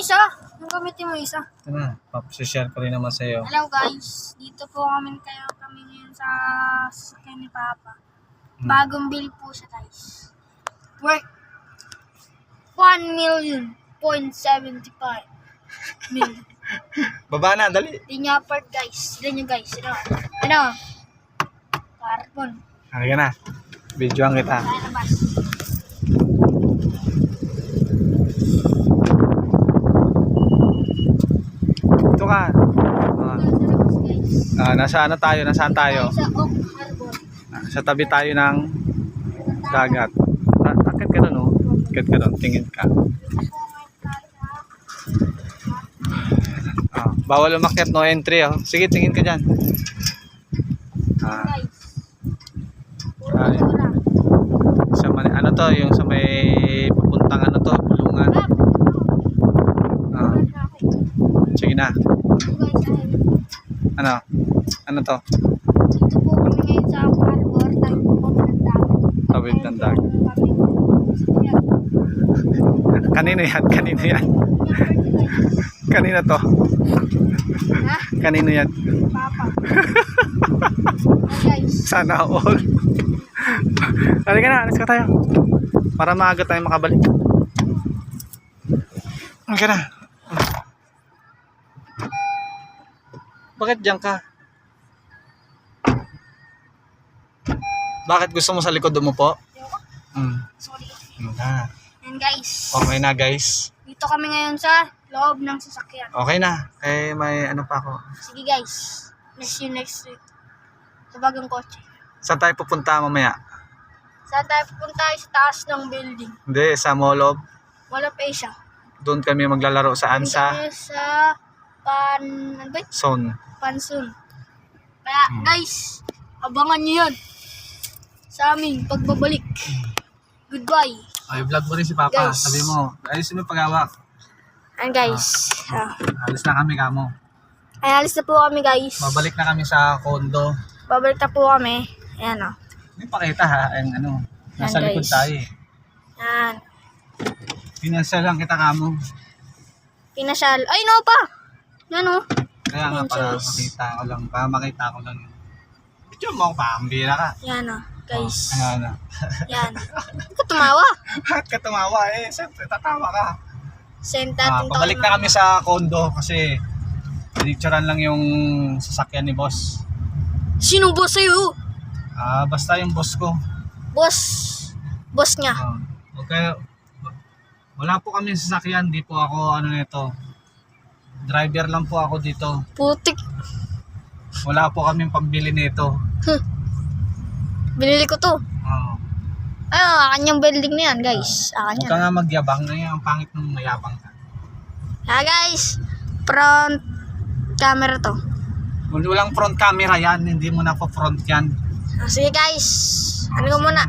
isa. Yung gamitin mo isa. Ito na, share ko rin naman sa iyo. Hello guys, dito po kami ngayon sa sasakyan ni Papa. Bagong bili po siya guys. Worth 1,000,075 million. Baba na, dali. Hindi niya apart guys. Sila nyo guys. Ano? Carbon. Halika na. Videoan kita. Kaya labas. Ito ka. Nasa ano tayo? Nasaan tayo? Sa Oak Harbor. Sa tabi tayo ng dagat. Akit ka doon, oh. Akit ka doon. Tingin ka. Bawal umakyat, no entry, oh. Sige, tingin ka dyan. Guys. Ay. Sa ano to, yung sa may papuntang ano to, bulungan. Sige na. Ano? Ano to? Dito po kami ngayon sa Oak Harbor. Tayo po kami ng dagat. Tawid ng dagat. Kanino yan? Kanino yan? Kanino to? Ha? Kanino yan? Papa. Guys. Sana all. Halika na, alis ka tayo. Para maaga tayo makabalik. Halika na. Bakit diyan ka? Bakit gusto mo sa likod mo po? Sorry. Na. And guys. Okay na guys. Dito kami ngayon sa loob ng sasakyan. Okay na. Eh may ano pa ako. Sige guys. See you next week. Sa bagong kotse. Saan tayo pupunta mamaya? Saan tayo pupunta? Sa taas ng building. Hindi, sa Mall of. Mall of Asia. Doon kami maglalaro sa Ansa Kami sa ano ba? Zone. Pansun. Kaya guys, abangan nyo yan sa aming pagbabalik. Goodbye. Ay, vlog mo rin si Papa. Guys. Sabi mo, ayos mo yung paghawak. And guys, Alis na kami kamo. ay alis na po kami guys. Babalik na kami sa condo. Babalik na po kami. Ayan o. Hindi pakita ha, ang ano. Nasa Yan, likod guys. tayo eh. Yan. Pinasa lang kita kamo. Pinasyal. Ay no pa. Yan o. Kaya nga Yan, para guys. makita ko lang. Para makita ko lang. Video mo ako pa, ang bira ka. Yan o. Guys. Ano. Yan. Hindi ka tumawa. Bakit ka tumawa eh? Siyempre, tatawa ka. Send natin to. Pabalik na kami sa condo kasi pinicturean lang yung sasakyan ni boss. Sino boss sa'yo? Basta yung boss ko. Boss. Boss niya. Okay. Wala po kami sasakyan, di po ako ano nito. Driver lang po ako dito. Putik. Wala po kaming pambili nito. Binili ko to. Ay, akin yung building na yan, guys. Huwag Akin ka yan. nga magyabang na yan. Ang pangit nung mayabang ka. Guys. Front camera to. Walang front camera yan. Hindi mo na po front yan. Sige, guys. Ano ko muna?